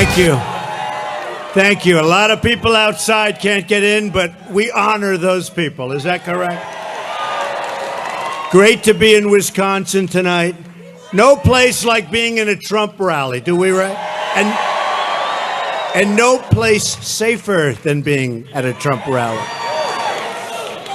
Thank you. Thank you. A lot of people outside can't get in, but we honor those people. Is that correct? Great to be in Wisconsin tonight. No place like being in a Trump rally, do we, right? And no place safer than being at a Trump rally.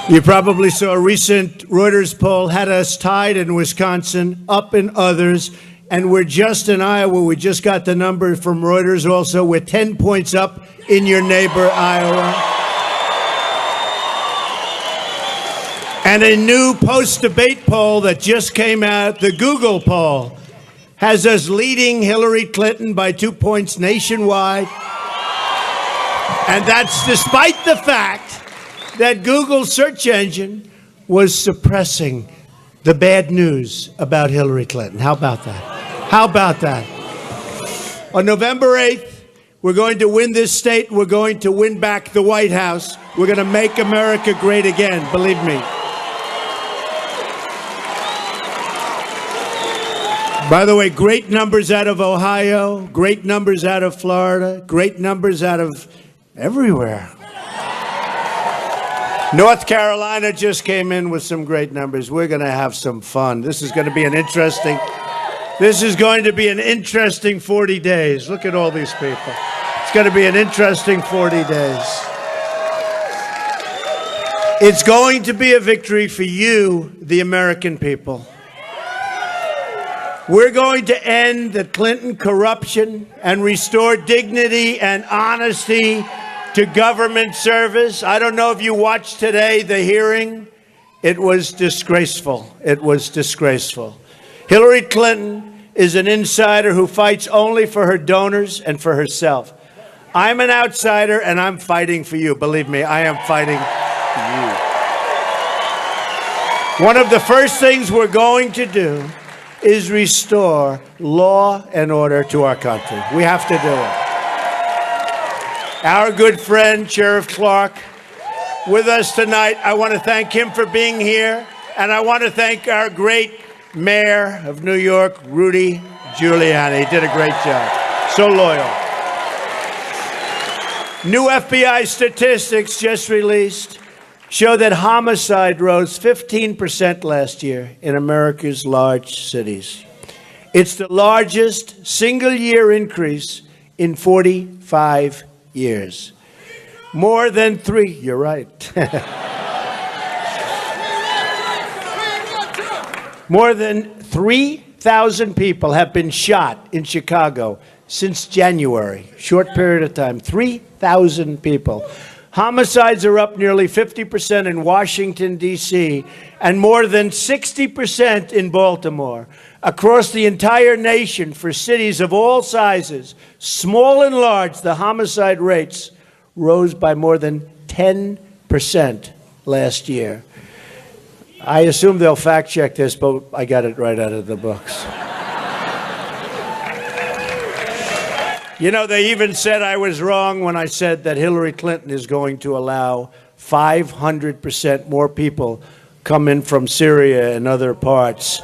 You probably saw a recent Reuters poll had us tied in Wisconsin, up in others, and we're just in Iowa. We just got the number from Reuters also. We're 10 points up in your neighbor, Iowa. And a new post-debate poll that just came out, the Google poll, has us leading Hillary Clinton by 2 points nationwide. And that's despite the fact that Google's search engine was suppressing the bad news about Hillary Clinton. How about that? How about that? On November 8th, we're going to win this state. We're going to win back the White House. We're going to make America great again, believe me. By the way, great numbers out of Ohio, great numbers out of Florida, great numbers out of everywhere. North Carolina just came in with some great numbers. We're going to have some fun. This is going to be an interesting 40 days. Look at all these people. It's going to be an interesting 40 days. It's going to be a victory for you, the American people. We're going to end the Clinton corruption and restore dignity and honesty to government service. I don't know if you watched today the hearing. It was disgraceful. It was disgraceful. Hillary Clinton is an insider who fights only for her donors and for herself. I'm an outsider, and I'm fighting for you. Believe me, I am fighting for you. One of the first things we're going to do is restore law and order to our country. We have to do it. Our good friend, Sheriff Clark, with us tonight. I want to thank him for being here, and I want to thank our great mayor of New York, Rudy Giuliani. He did a great job. So loyal. New FBI statistics just released show that homicide rose 15% last year in America's large cities. It's the largest single-year increase in 45 years. More than three, you're right. More than 3,000 people have been shot in Chicago since January. Short period of time, 3,000 people. Homicides are up nearly 50% in Washington, D.C., and more than 60% in Baltimore. Across the entire nation, for cities of all sizes, small and large, the homicide rates rose by more than 10% last year. I assume they'll fact check this, but I got it right out of the books. You know, they even said I was wrong when I said that Hillary Clinton is going to allow 500% more people come in from Syria and other parts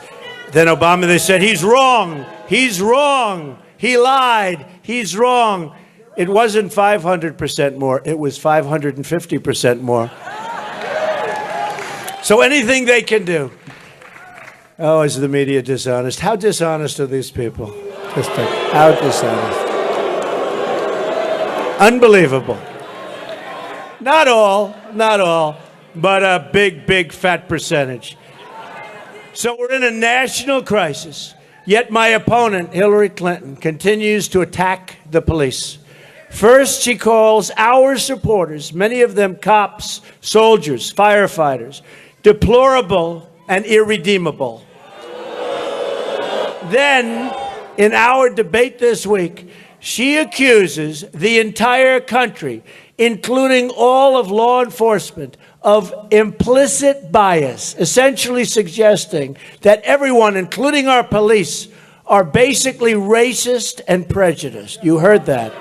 than Obama. They said, he's wrong. He's wrong. He lied. He's wrong. It wasn't 500% more. It was 550% more. So anything they can do. Oh, is the media dishonest? How dishonest are these people? How dishonest? Unbelievable. Not all, but a big, big fat percentage. So we're in a national crisis, yet my opponent, Hillary Clinton, continues to attack the police. First, she calls our supporters, many of them cops, soldiers, firefighters, deplorable and irredeemable. Then, in our debate this week, she accuses the entire country, including all of law enforcement, of implicit bias, essentially suggesting that everyone, including our police, are basically racist and prejudiced. You heard that.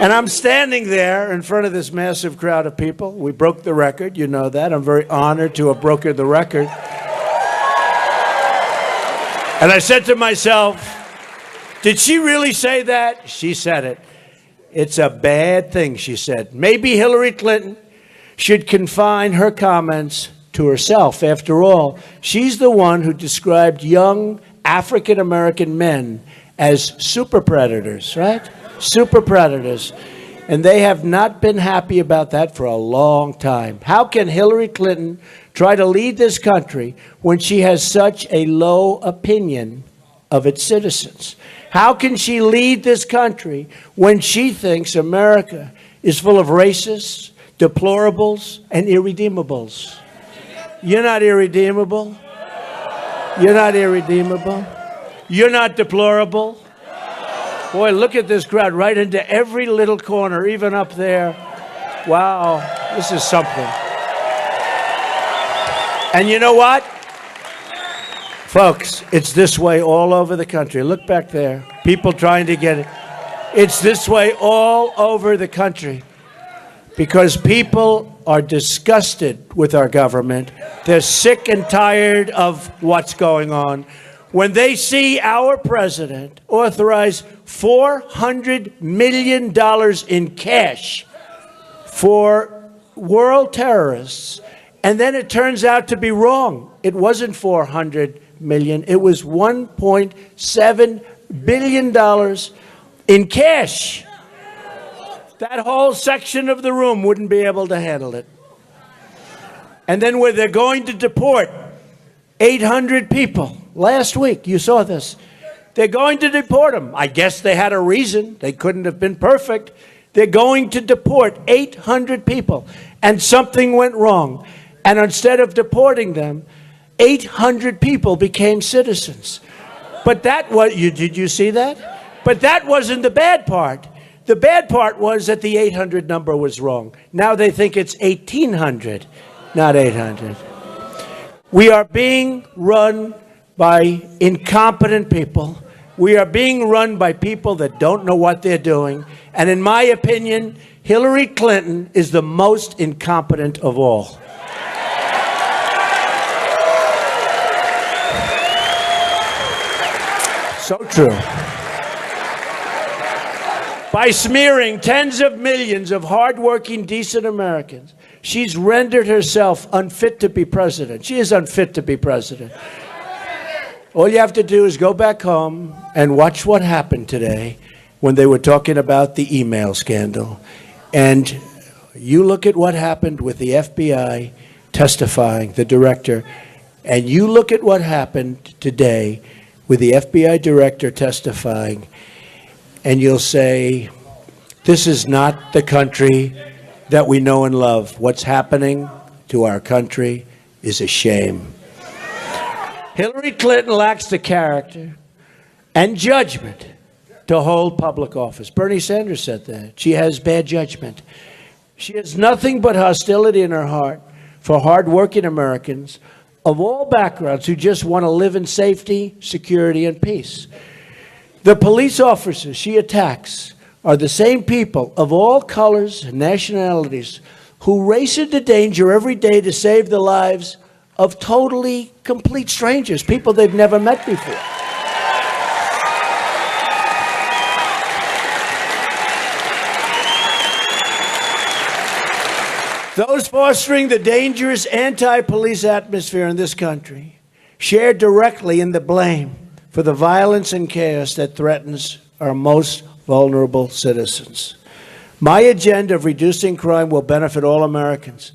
And I'm standing there in front of this massive crowd of people. We broke the record, you know that. I'm very honored to have broken the record. And I said to myself, Did she really say that? She said it. It's a bad thing, she said. Maybe Hillary Clinton should confine her comments to herself. After all, she's the one who described young African-American men as super predators, right? Super predators. And they have not been happy about that for a long time. How can Hillary Clinton try to lead this country when she has such a low opinion of its citizens? How can she lead this country when she thinks America is full of racists, deplorables, and irredeemables? You're not irredeemable. You're not irredeemable. You're not deplorable. Boy, look at this crowd, right into every little corner, even up there. Wow, this is something. And you know what? Folks, it's this way all over the country. Look back there. People trying to get it. It's this way all over the country because people are disgusted with our government. They're sick and tired of what's going on. When they see our president authorize $400 million in cash for world terrorists, and then it turns out to be wrong. It wasn't $400 million. It was $1.7 billion in cash. That whole section of the room wouldn't be able to handle it. And then where they're going to deport 800 people. Last week, you saw this. They're going to deport them. I guess they had a reason. They couldn't have been perfect. They're going to deport 800 people. And something went wrong. And instead of deporting them, 800 people became citizens. But that was, did you see that? But that wasn't the bad part. The bad part was that the 800 number was wrong. Now they think it's 1,800, not 800. We are being run by incompetent people. We are being run by people that don't know what they're doing. And in my opinion, Hillary Clinton is the most incompetent of all. So true. By smearing tens of millions of hardworking, decent Americans, she's rendered herself unfit to be president. She is unfit to be president. All you have to do is go back home and watch what happened today when they were talking about the email scandal. And you look at what happened with the FBI testifying, the director, and you look at what happened today with the FBI director testifying, and you'll say, this is not the country that we know and love. What's happening to our country is a shame. Hillary Clinton lacks the character and judgment to hold public office. Bernie Sanders said that. She has bad judgment. She has nothing but hostility in her heart for hardworking Americans of all backgrounds who just want to live in safety, security, and peace. The police officers she attacks are the same people of all colors and nationalities who race into danger every day to save the lives of totally complete strangers, people they've never met before. Those fostering the dangerous anti-police atmosphere in this country share directly in the blame for the violence and chaos that threatens our most vulnerable citizens. My agenda of reducing crime will benefit all Americans,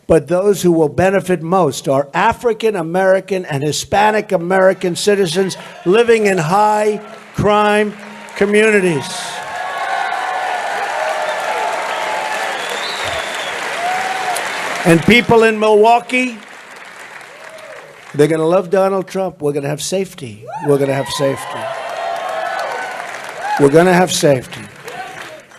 but those who will benefit most are African American and Hispanic American citizens living in high crime communities. And people in Milwaukee, they're going to love Donald Trump. We're going to have safety. We're going to have safety. We're going to have safety.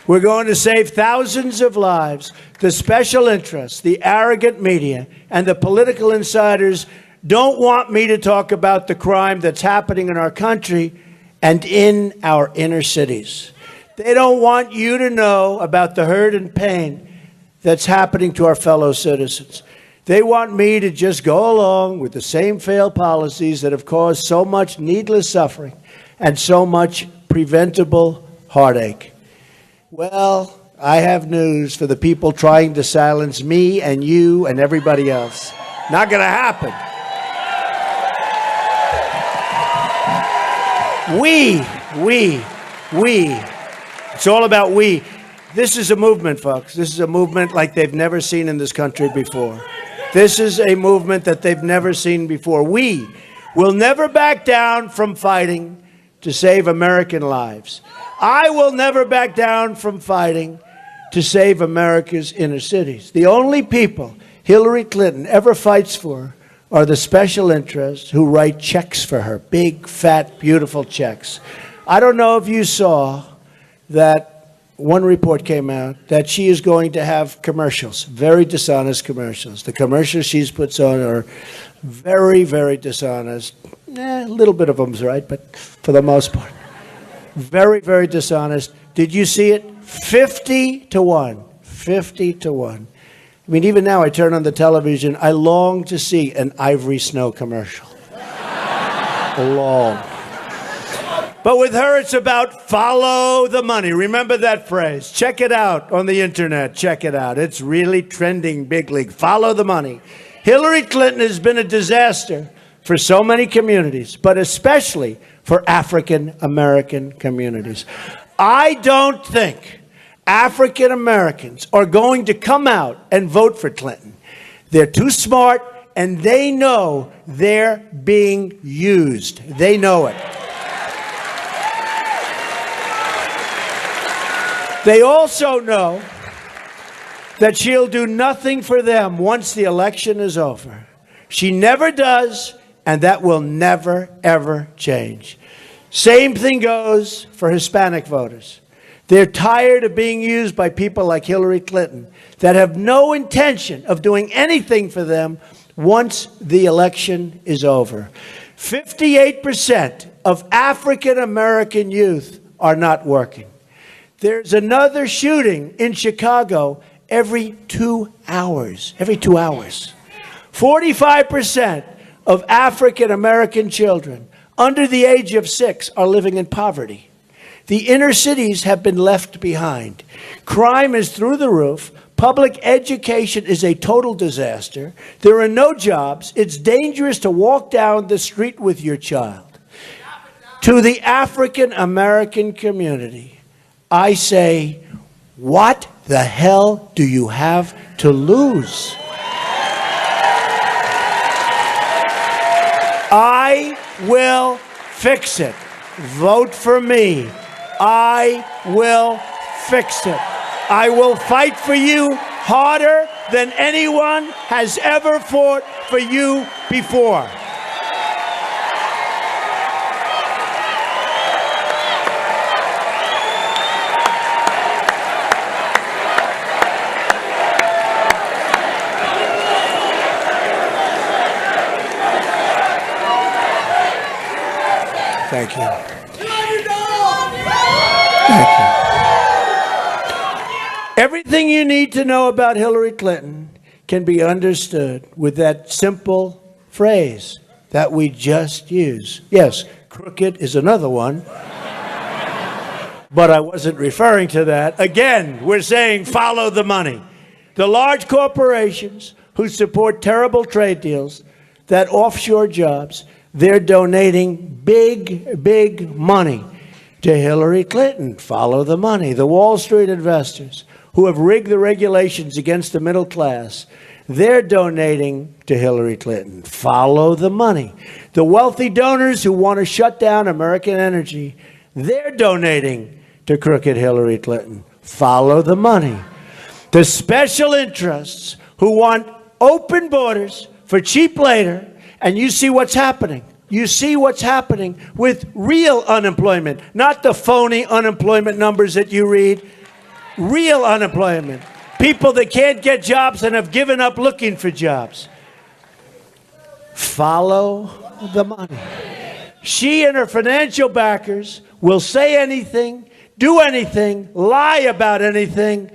We're going to save thousands of lives. The special interests, the arrogant media, and the political insiders don't want me to talk about the crime that's happening in our country and in our inner cities. They don't want you to know about the hurt and pain that's happening to our fellow citizens. They want me to just go along with the same failed policies that have caused so much needless suffering and so much preventable heartache. Well, I have news for the people trying to silence me and you and everybody else. Not going to happen. We. It's all about we. This is a movement, folks. This is a movement like they've never seen in this country before. This is a movement that they've never seen before. We will never back down from fighting to save American lives. I will never back down from fighting to save America's inner cities. The only people Hillary Clinton ever fights for are the special interests who write checks for her, big, fat, beautiful checks. I don't know if you saw that one report came out that she is going to have commercials, very dishonest commercials. The commercials she puts on are very, very dishonest. A little bit of them's right, but for the most part, very, very dishonest. Did you see it? 50 to 1. 50 to 1. I mean, even now I turn on the television, I long to see an Ivory Snow commercial. Long. But with her, it's about follow the money. Remember that phrase. Check it out on the internet. Check it out. It's really trending big league. Follow the money. Hillary Clinton has been a disaster for so many communities, but especially for African American communities. I don't think African Americans are going to come out and vote for Clinton. They're too smart, and they know they're being used. They know it. They also know that she'll do nothing for them once the election is over. She never does, and that will never, ever change. Same thing goes for Hispanic voters. They're tired of being used by people like Hillary Clinton that have no intention of doing anything for them once the election is over. 58% of African American youth are not working. There's another shooting in Chicago every 2 hours. Every 2 hours. 45% of African American children under the age of 6 are living in poverty. The inner cities have been left behind. Crime is through the roof. Public education is a total disaster. There are no jobs. It's dangerous to walk down the street with your child. To the African American community, I say, what the hell do you have to lose? I will fix it. Vote for me. I will fix it. I will fight for you harder than anyone has ever fought for you before. Thank you. Thank you. Everything you need to know about Hillary Clinton can be understood with that simple phrase that we just use. Yes, crooked is another one, but I wasn't referring to that. Again, we're saying follow the money. The large corporations who support terrible trade deals, that offshore jobs, they're donating big, big money to Hillary Clinton. Follow the money. The Wall Street investors who have rigged the regulations against the middle class, they're donating to Hillary Clinton. Follow the money. The wealthy donors who want to shut down American energy, they're donating to crooked Hillary Clinton. Follow the money. The special interests who want open borders for cheap labor, and you see what's happening. You see what's happening with real unemployment, not the phony unemployment numbers that you read. Real unemployment. People that can't get jobs and have given up looking for jobs. Follow the money. She and her financial backers will say anything, do anything, lie about anything.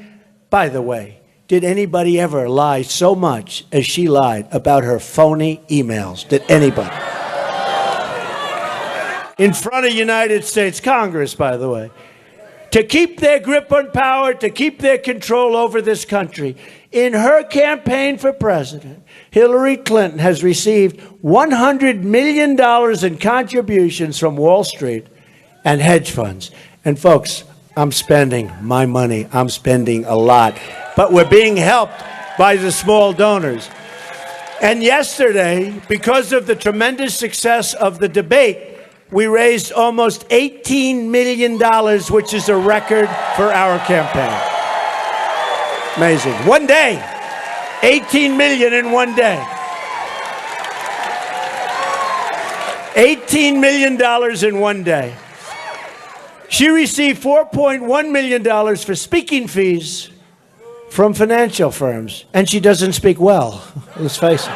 By the way, did anybody ever lie so much as she lied about her phony emails? Did anybody? in front of United States Congress, by the way, to keep their grip on power, to keep their control over this country. In her campaign for president, Hillary Clinton has received $100 million in contributions from Wall Street and hedge funds. And folks, I'm spending my money. I'm spending a lot. But we're being helped by the small donors. And yesterday, because of the tremendous success of the debate, we raised almost $18 million, which is a record for our campaign. Amazing. One day, 18 million in one day. $18 million in one day. She received $4.1 million for speaking fees from financial firms, and she doesn't speak well, let's face it.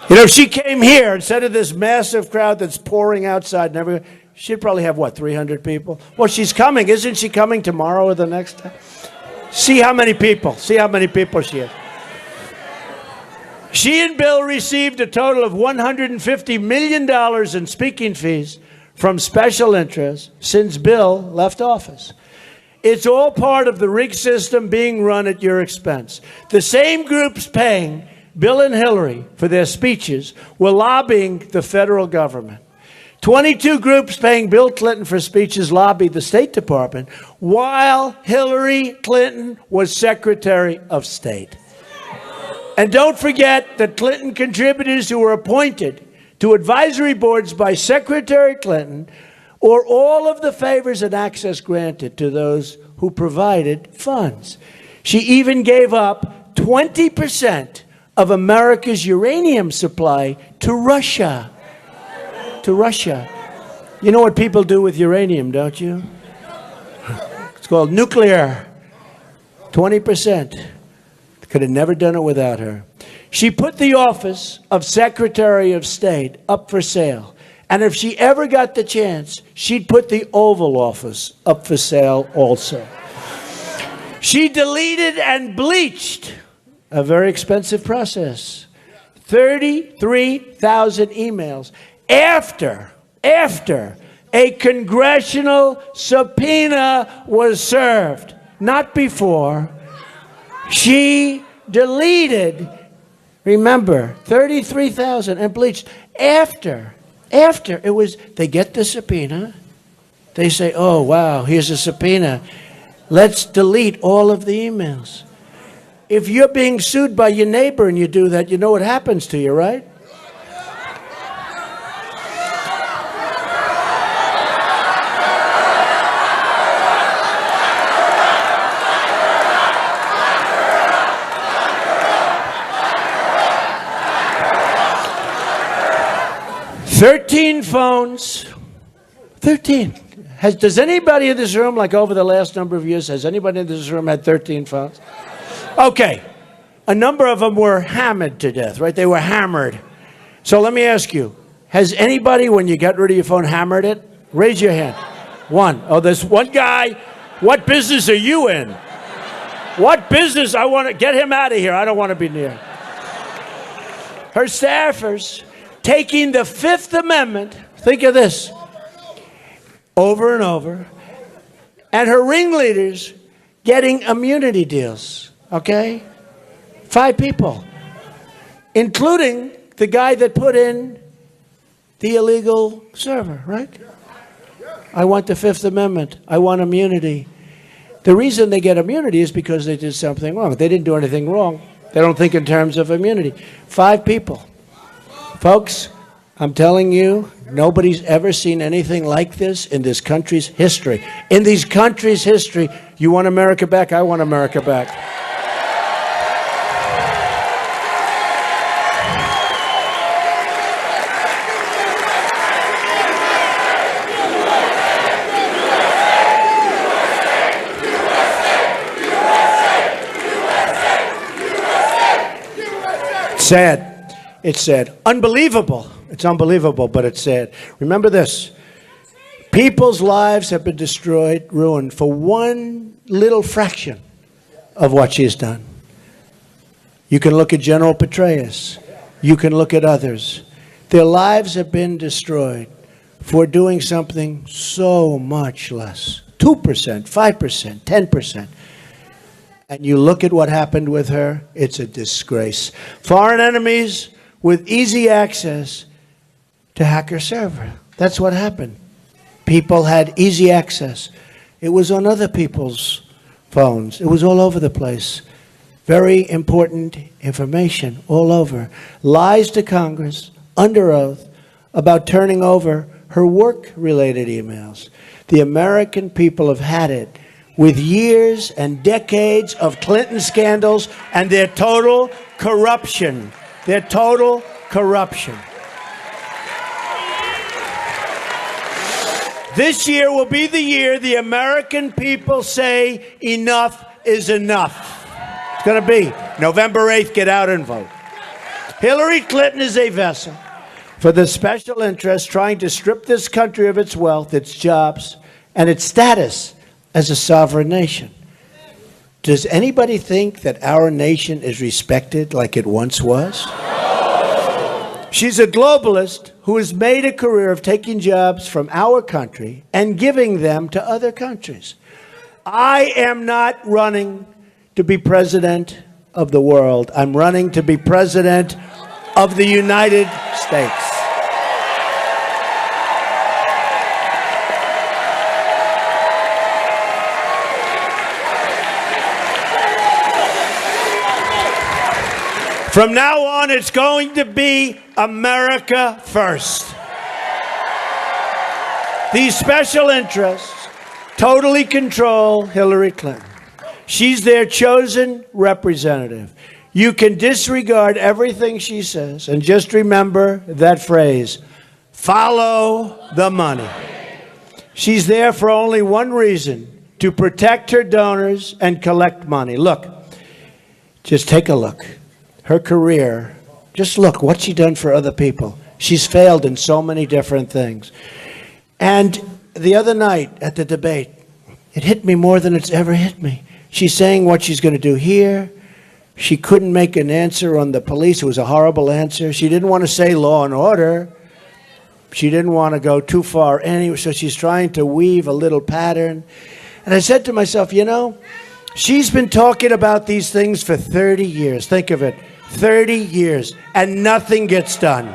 You know, if she came here instead of this massive crowd that's pouring outside and everything, she'd probably have, what, 300 people? Well, she's coming. Isn't she coming tomorrow or the next time? See how many people. See how many people she has. She and Bill received a total of $150 million in speaking fees from special interests since Bill left office. It's all part of the rigged system being run at your expense. The same groups paying Bill and Hillary for their speeches were lobbying the federal government. 22 groups paying Bill Clinton for speeches lobbied the State Department while Hillary Clinton was Secretary of State. And don't forget that Clinton contributors who were appointed to advisory boards by Secretary Clinton or all of the favors and access granted to those who provided funds. She even gave up 20% of America's uranium supply to Russia. To Russia. You know what people do with uranium, don't you? It's called nuclear. 20%. Could have never done it without her. She put the office of Secretary of State up for sale. And if she ever got the chance, she'd put the Oval Office up for sale also. She deleted and bleached, a very expensive process, 33,000 emails after a congressional subpoena was served, not before. She deleted, remember, 33,000 and bleached after it was, they get the subpoena, they say, oh, wow, here's a subpoena. Let's delete all of the emails. If you're being sued by your neighbor and you do that, you know what happens to you, right? Thirteen phones. 13. Does anybody in this room, like over the last number of years, has anybody in this room had 13 phones? Okay. A number of them were hammered to death, right? They were hammered. So let me ask you, has anybody, when you got rid of your phone, hammered it? Raise your hand. One. Oh, there's one guy. What business are you in? What business? I want to get him out of here. I don't want to be near. Her staffers taking the Fifth Amendment, think of this, over and over, and her ringleaders getting immunity deals, okay? 5 people, including the guy that put in the illegal server, right? I want the Fifth Amendment. I want immunity. The reason they get immunity is because they did something wrong. They didn't do anything wrong. They don't think in terms of immunity. 5 people. Folks, I'm telling you, nobody's ever seen anything like this in this country's history. In this country's history, you want America back? I want America back. Sad. It's sad. Unbelievable. It's unbelievable, but it's sad. Remember this. People's lives have been destroyed, ruined for one little fraction of what she's done. You can look at General Petraeus. You can look at others. Their lives have been destroyed for doing something so much less. 2%, 5%, 10%. And you look at what happened with her, it's a disgrace. Foreign enemies with easy access to hack her server. That's what happened. People had easy access. It was on other people's phones. It was all over the place. Very important information all over. Lies to Congress, under oath, about turning over her work-related emails. The American people have had it with years and decades of Clinton scandals and their total corruption. Their total corruption. This year will be the year the American people say enough is enough. It's going to be November 8th, get out and vote. Hillary Clinton is a vessel for the special interests trying to strip this country of its wealth, its jobs, and its status as a sovereign nation. Does anybody think that our nation is respected like it once was? She's a globalist who has made a career of taking jobs from our country and giving them to other countries. I am not running to be president of the world. I'm running to be president of the United States. From now on, it's going to be America first. These special interests totally control Hillary Clinton. She's their chosen representative. You can disregard everything she says and just remember that phrase, follow the money. She's there for only one reason, to protect her donors and collect money. Look, just take a look. Her career, just look, what's she done for other people? She's failed in so many different things. And the other night at the debate, it hit me more than it's ever hit me. She's saying what she's going to do here. She couldn't make an answer on the police. It was a horrible answer. She didn't want to say law and order. She didn't want to go too far anyway, so she's trying to weave a little pattern. And I said to myself, you know, she's been talking about these things for 30 years. Think of it, 30 years, and nothing gets done.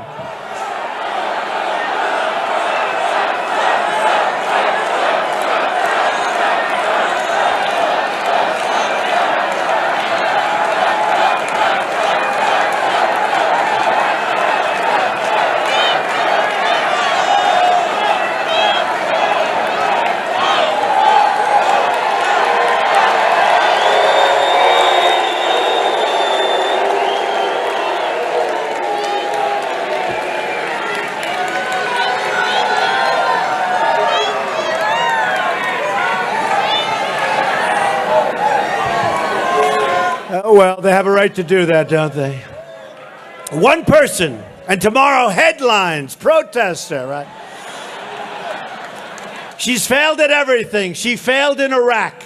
Well, they have a right to do that, don't they? One person, and tomorrow headlines, protester, right? She's failed at everything. She failed in Iraq,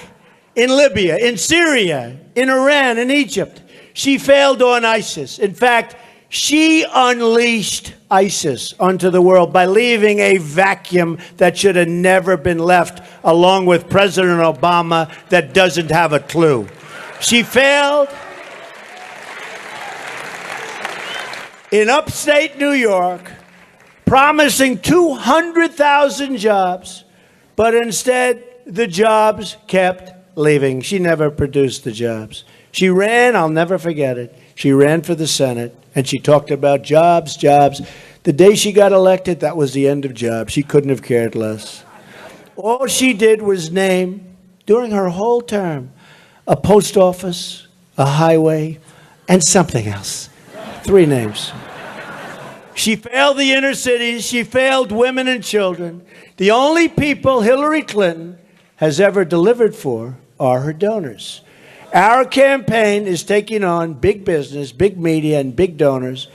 in Libya, in Syria, in Iran, in Egypt. She failed on ISIS. In fact, she unleashed ISIS onto the world by leaving a vacuum that should have never been left, along with President Obama that doesn't have a clue. She failed in upstate New York, promising 200,000 jobs, but instead the jobs kept leaving. She never produced the jobs. She ran, I'll never forget it, she ran for the Senate, and she talked about jobs, jobs. The day she got elected, that was the end of jobs. She couldn't have cared less. All she did was name, during her whole term, a post office, a highway, and something else. 3 names. She failed the inner cities. She failed women and children. The only people Hillary Clinton has ever delivered for are her donors. Our campaign is taking on big business, big media, and big donors.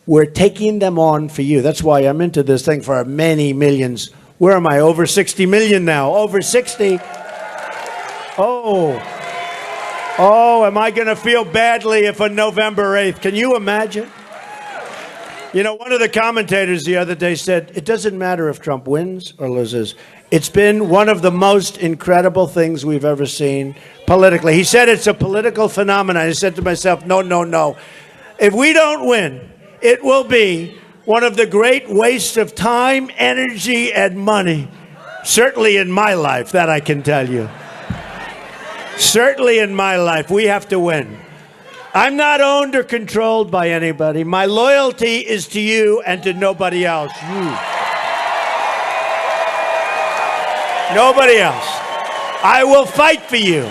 We're taking them on for you. That's why I'm into this thing for many millions. Where am I? Over 60 million now. Over 60. Oh, am I going to feel badly if on November 8th? Can you imagine? You know, one of the commentators the other day said, it doesn't matter if Trump wins or loses. It's been one of the most incredible things we've ever seen politically. He said it's a political phenomenon. I said to myself, no, no, no. If we don't win, it will be one of the great wastes of time, energy, and money. Certainly in my life, that I can tell you. Certainly in my life, we have to win. I'm not owned or controlled by anybody. My loyalty is to you and to nobody else. You. Nobody else. I will fight for you.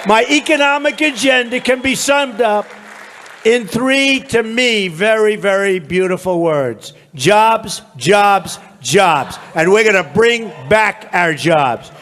My economic agenda can be summed up in three, to me, very, very beautiful words. Jobs, jobs, jobs. And we're going to bring back our jobs.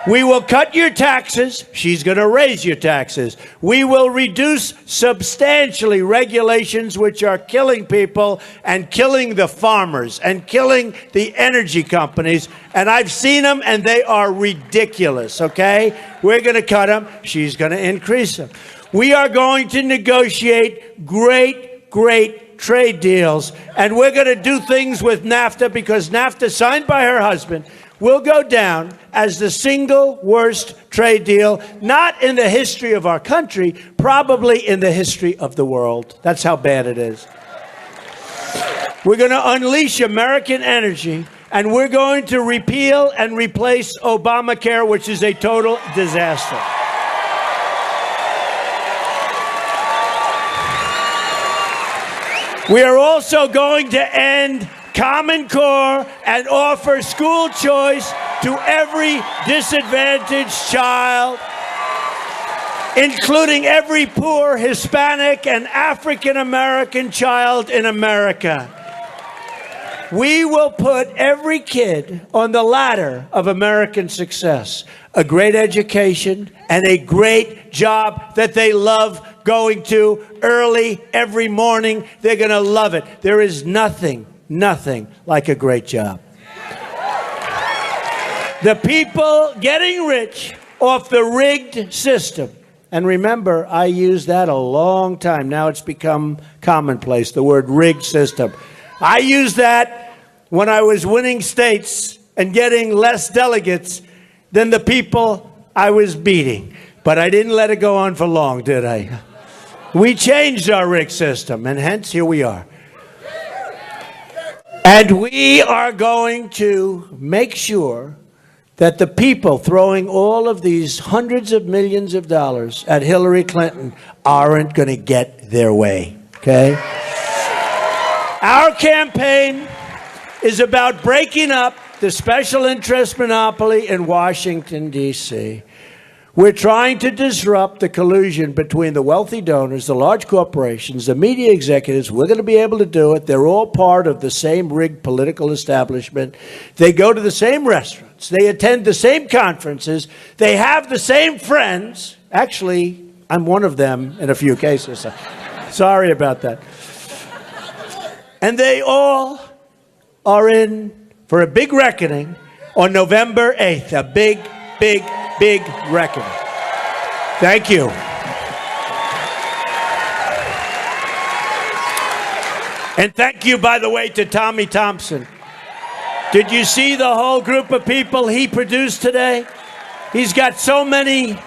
We will cut your taxes. She's going to raise your taxes. We will reduce substantially regulations which are killing people and killing the farmers and killing the energy companies. And I've seen them, and they are ridiculous, okay? We're going to cut them. She's going to increase them. We are going to negotiate great, great trade deals. And we're going to do things with NAFTA because NAFTA, signed by her husband, will go down as the single worst trade deal, not in the history of our country, probably in the history of the world. That's how bad it is. We're going to unleash American energy, and we're going to repeal and replace Obamacare, which is a total disaster. We are also going to end Common Core and offer school choice to every disadvantaged child, including every poor Hispanic and African American child in America. We will put every kid on the ladder of American success, a great education and a great job that they love going to early every morning. They're going to love it. There is nothing like a great job. The people getting rich off the rigged system. And remember, I used that a long time. Now it's become commonplace, the word rigged system. I used that when I was winning states and getting less delegates than the people I was beating. But I didn't let it go on for long, did I? We changed our rigged system, and hence here we are. And we are going to make sure that the people throwing all of these hundreds of millions of dollars at Hillary Clinton aren't going to get their way, okay? Our campaign is about breaking up the special interest monopoly in Washington, D.C. We're trying to disrupt the collusion between the wealthy donors, the large corporations, the media executives. We're going to be able to do it. They're all part of the same rigged political establishment. They go to the same restaurants. They attend the same conferences. They have the same friends. Actually, I'm one of them in a few cases. Sorry about that. And they all are in for a big reckoning on November 8th. A big, big, big reckoning. Thank you. And thank you, by the way, to Tommy Thompson. Did you see the whole group of people he produced today? He's got so many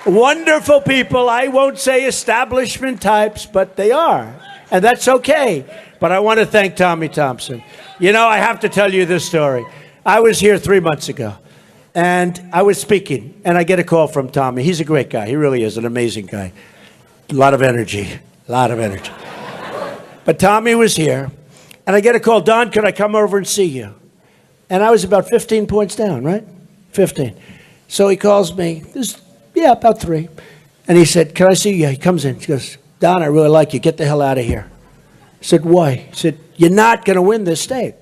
wonderful people. I won't say establishment types, but they are. And that's okay. But I want to thank Tommy Thompson. You know, I have to tell you this story. I was here 3 months ago. And I was speaking, and I get a call from Tommy. He's a great guy. He really is an amazing guy. A lot of energy. A lot of energy. But Tommy was here, and I get a call, Don, could I come over and see you? And I was about 15 points down, right? 15. So he calls me. About 3. And he said, can I see you? He comes in. He goes, Don, I really like you. Get the hell out of here. I said, why? He said, you're not going to win this state.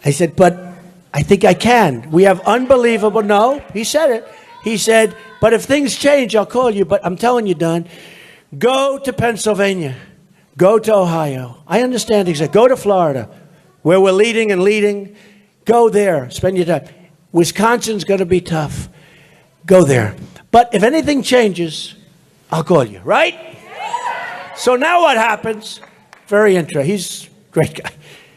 I said, but I think I can. We have unbelievable. No, he said it. He said, but if things change, I'll call you. But I'm telling you, Don, go to Pennsylvania. Go to Ohio. I understand exactly. Go to Florida, where we're leading and leading. Go there. Spend your time. Wisconsin's going to be tough. Go there. But if anything changes, I'll call you, right? So now what happens? Very interesting. He's Great guy.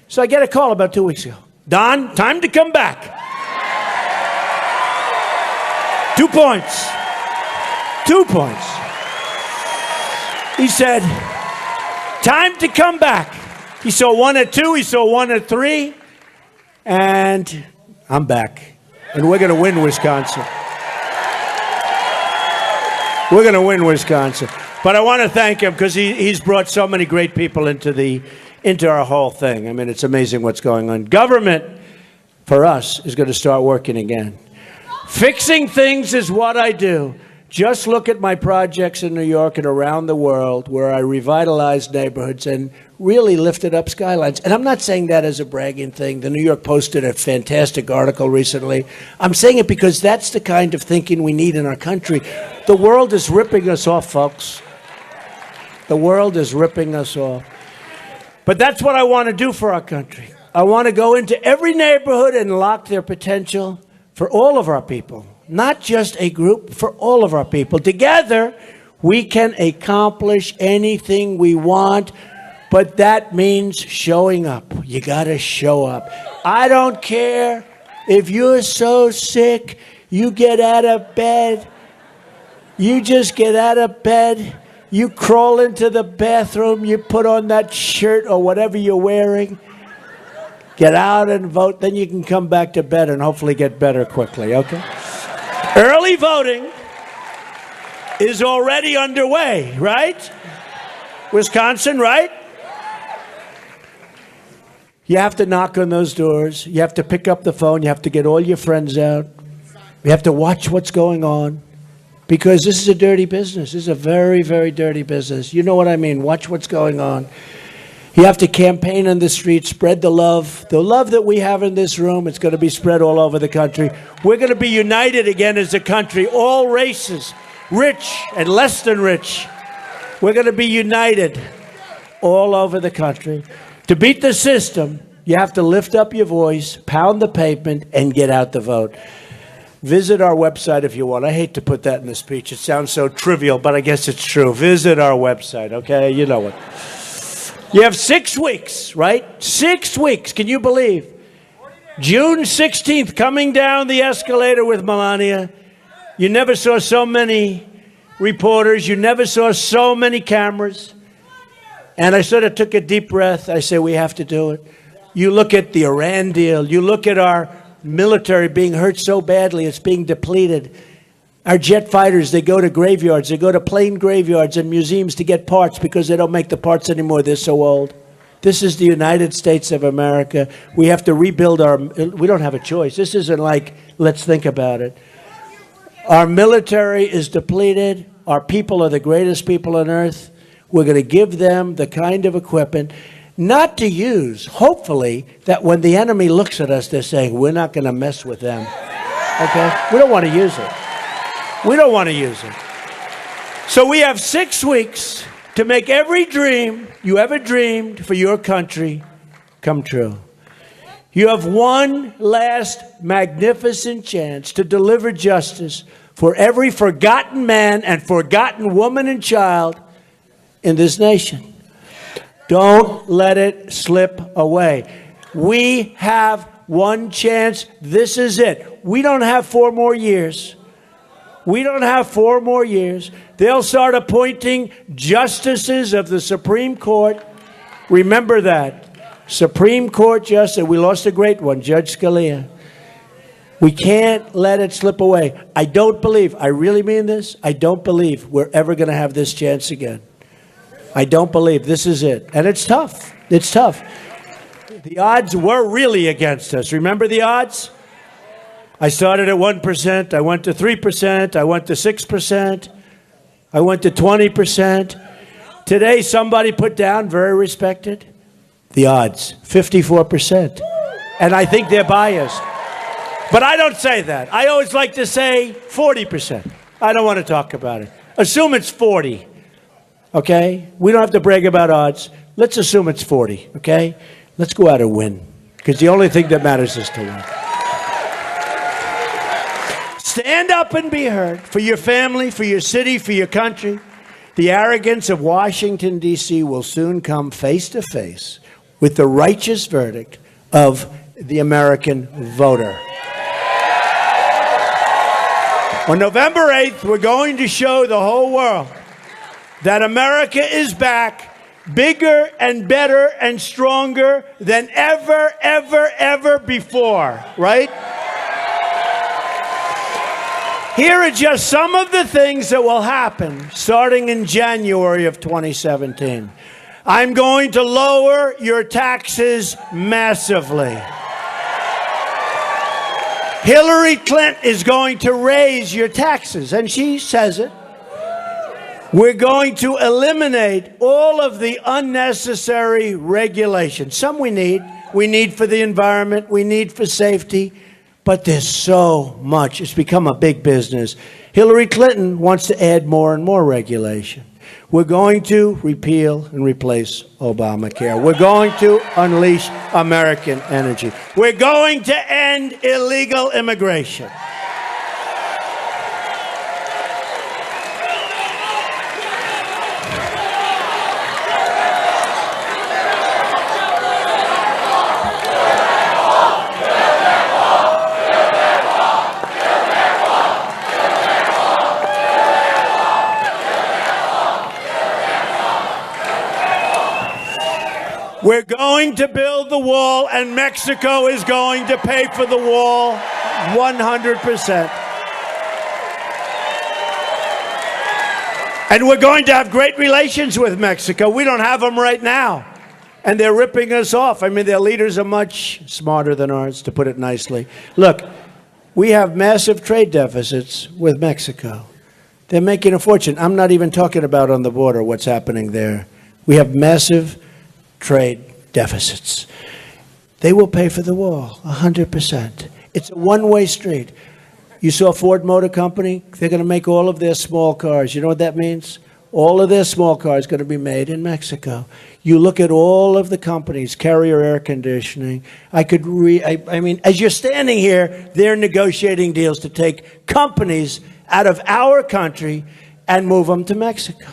So I get a call about 2 weeks ago. Don, time to come back. 2 points. 2 points. He said, time to come back. He saw 1 at 2, he saw 1 at 3, and I'm back. And we're going to win Wisconsin. We're going to win Wisconsin. But I want to thank him because he's brought so many great people into our whole thing. I mean, it's amazing what's going on. Government, for us, is going to start working again. Fixing things is what I do. Just look at my projects in New York and around the world where I revitalized neighborhoods and really lifted up skylines. And I'm not saying that as a bragging thing. The New York Post did a fantastic article recently. I'm saying it because that's the kind of thinking we need in our country. The world is ripping us off, folks. The world is ripping us off. But that's what I want to do for our country. I want to go into every neighborhood and unlock their potential for all of our people. Not just a group, for all of our people. Together, we can accomplish anything we want, but that means showing up. You got to show up. I don't care if you're so sick, you get out of bed. You just get out of bed. You crawl into the bathroom. You put on that shirt or whatever you're wearing. Get out and vote. Then you can come back to bed and hopefully get better quickly, okay? Early voting is already underway, right? Wisconsin, right? You have to knock on those doors. You have to pick up the phone. You have to get all your friends out. You have to watch what's going on because this is a dirty business. This is a very, very dirty business. You know what I mean? Watch what's going on. You have to campaign on the streets, spread the love. The love that we have in this room, it's going to be spread all over the country. We're going to be united again as a country, all races, rich and less than rich. We're going to be united all over the country. To beat the system, you have to lift up your voice, pound the pavement, and get out the vote. Visit our website if you want. I hate to put that in the speech. It sounds so trivial, but I guess it's true. Visit our website, okay? You know it. You have 6 weeks, right? 6 weeks. Can you believe? June 16th, coming down the escalator with Melania. You never saw so many reporters. You never saw so many cameras. And I sort of took a deep breath. I said, we have to do it. You look at the Iran deal. You look at our military being hurt so badly. It's being depleted. Our jet fighters, they go to graveyards. They go to plane graveyards and museums to get parts because they don't make the parts anymore. They're so old. This is the United States of America. We have to rebuild we don't have a choice. This isn't like, let's think about it. Our military is depleted. Our people are the greatest people on earth. We're going to give them the kind of equipment, not to use, hopefully, that when the enemy looks at us, they're saying, we're not going to mess with them. Okay? We don't want to use it. We don't want to use it. So we have 6 weeks to make every dream you ever dreamed for your country come true. You have one last magnificent chance to deliver justice for every forgotten man and forgotten woman and child in this nation. Don't let it slip away. We have one chance. This is it. We don't have 4 more years. We don't have 4 more years. They'll start appointing justices of the Supreme Court. Remember that. Supreme Court justice. We lost a great one, Judge Scalia. We can't let it slip away. I don't believe, I really mean this, I don't believe we're ever going to have this chance again. I don't believe this is it. And it's tough. It's tough. The odds were really against us. Remember the odds? I started at 1%, I went to 3%, I went to 6%, I went to 20%. Today, somebody put down, very respected, the odds, 54%. And I think they're biased. But I don't say that. I always like to say 40%. I don't want to talk about it. Assume it's 40, okay? We don't have to brag about odds. Let's assume it's 40, okay? Let's go out and win, because the only thing that matters is to win. Stand up and be heard for your family, for your city, for your country. The arrogance of Washington, D.C. will soon come face to face with the righteous verdict of the American voter. On November 8th, we're going to show the whole world that America is back, bigger and better and stronger than ever, ever, ever before, right? Here are just some of the things that will happen starting in January of 2017. I'm going to lower your taxes massively. Hillary Clinton is going to raise your taxes, and she says it. We're going to eliminate all of the unnecessary regulations. Some we need for the environment, we need for safety, but there's so much. It's become a big business. Hillary Clinton wants to add more and more regulation. We're going to repeal and replace Obamacare. We're going to unleash American energy. We're going to end illegal immigration. We're going to build the wall, and Mexico is going to pay for the wall 100%. And we're going to have great relations with Mexico. We don't have them right now. And they're ripping us off. I mean, their leaders are much smarter than ours, to put it nicely. Look, we have massive trade deficits with Mexico. They're making a fortune. I'm not even talking about on the border what's happening there. We have massive trade deficits. They will pay for the wall 100%. It's a one-way street. You saw Ford Motor Company? They're going to make all of their small cars. You know what that means? All of their small cars are going to be made in Mexico. You look at all of the companies, Carrier Air Conditioning. I mean, as you're standing here, they're negotiating deals to take companies out of our country and move them to Mexico.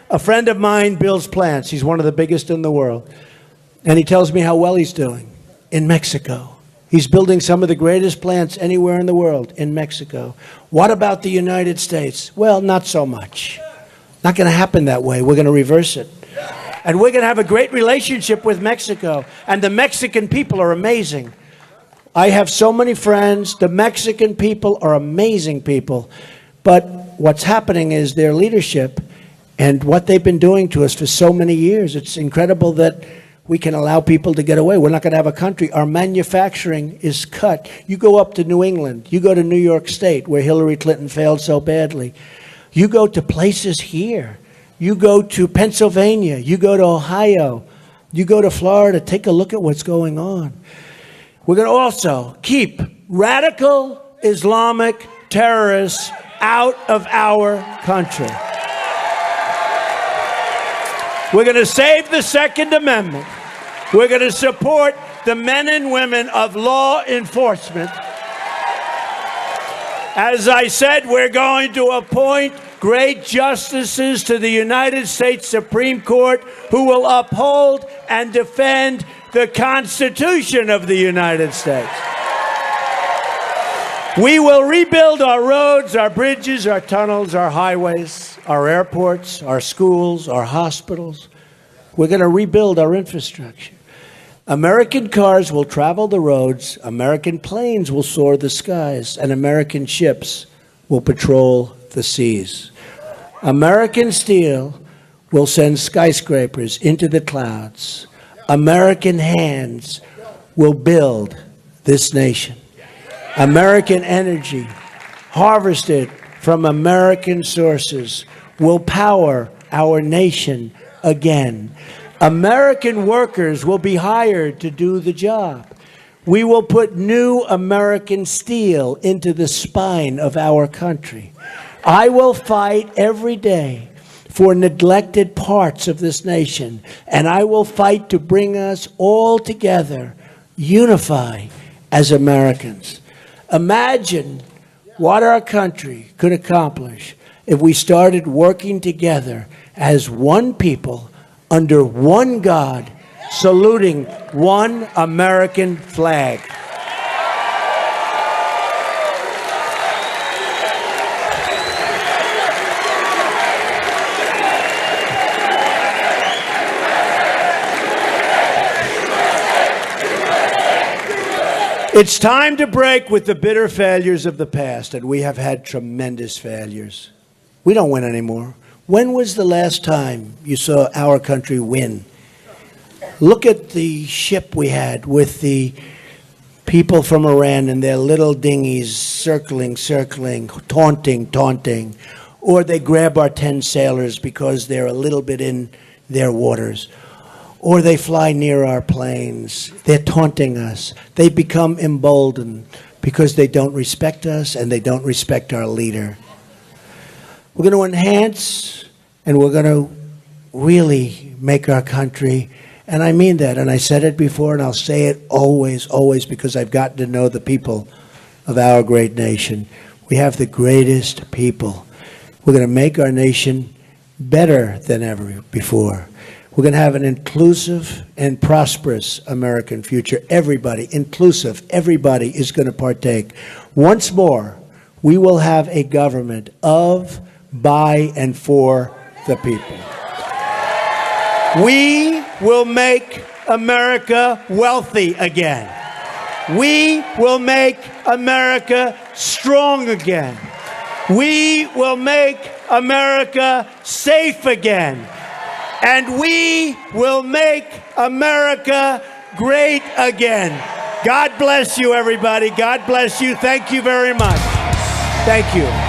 A friend of mine builds plants. He's one of the biggest in the world. And he tells me how well he's doing in Mexico. He's building some of the greatest plants anywhere in the world in Mexico. What about the United States? Well, not so much. Not going to happen that way. We're going to reverse it. And we're going to have a great relationship with Mexico. And the Mexican people are amazing. I have so many friends. The Mexican people are amazing people. But what's happening is their leadership and what they've been doing to us for so many years. It's incredible that we can allow people to get away. We're not going to have a country. Our manufacturing is cut. You go up to New England. You go to New York State, where Hillary Clinton failed so badly. You go to places here. You go to Pennsylvania. You go to Ohio. You go to Florida. Take a look at what's going on. We're going to also keep radical Islamic terrorists out of our country. We're going to save the Second Amendment. We're going to support the men and women of law enforcement. As I said, we're going to appoint great justices to the United States Supreme Court who will uphold and defend the Constitution of the United States. We will rebuild our roads, our bridges, our tunnels, our highways, our airports, our schools, our hospitals. We're going to rebuild our infrastructure. American cars will travel the roads, American planes will soar the skies, and American ships will patrol the seas. American steel will send skyscrapers into the clouds. American hands will build this nation. American energy, harvested from American sources, will power our nation again. American workers will be hired to do the job. We will put new American steel into the spine of our country. I will fight every day for neglected parts of this nation, and I will fight to bring us all together, unify as Americans. Imagine what our country could accomplish if we started working together as one people, under one God, saluting one American flag. It's time to break with the bitter failures of the past, and we have had tremendous failures. We don't win anymore. When was the last time you saw our country win? Look at the ship we had with the people from Iran and their little dinghies circling, taunting. Or they grab our 10 sailors because they're a little bit in their waters. Or they fly near our planes. They're taunting us. They become emboldened because they don't respect us and they don't respect our leader. We're going to enhance and we're going to really make our country, and I mean that, and I said it before and I'll say it always, because I've gotten to know the people of our great nation. We have the greatest people. We're going to make our nation better than ever before. We're going to have an inclusive and prosperous American future. Everybody, inclusive, everybody is going to partake. Once more, we will have a government of, by, and for the people. We will make America wealthy again. We will make America strong again. We will make America safe again. And we will make America great again. God bless you, everybody. God bless you. Thank you very much. Thank you.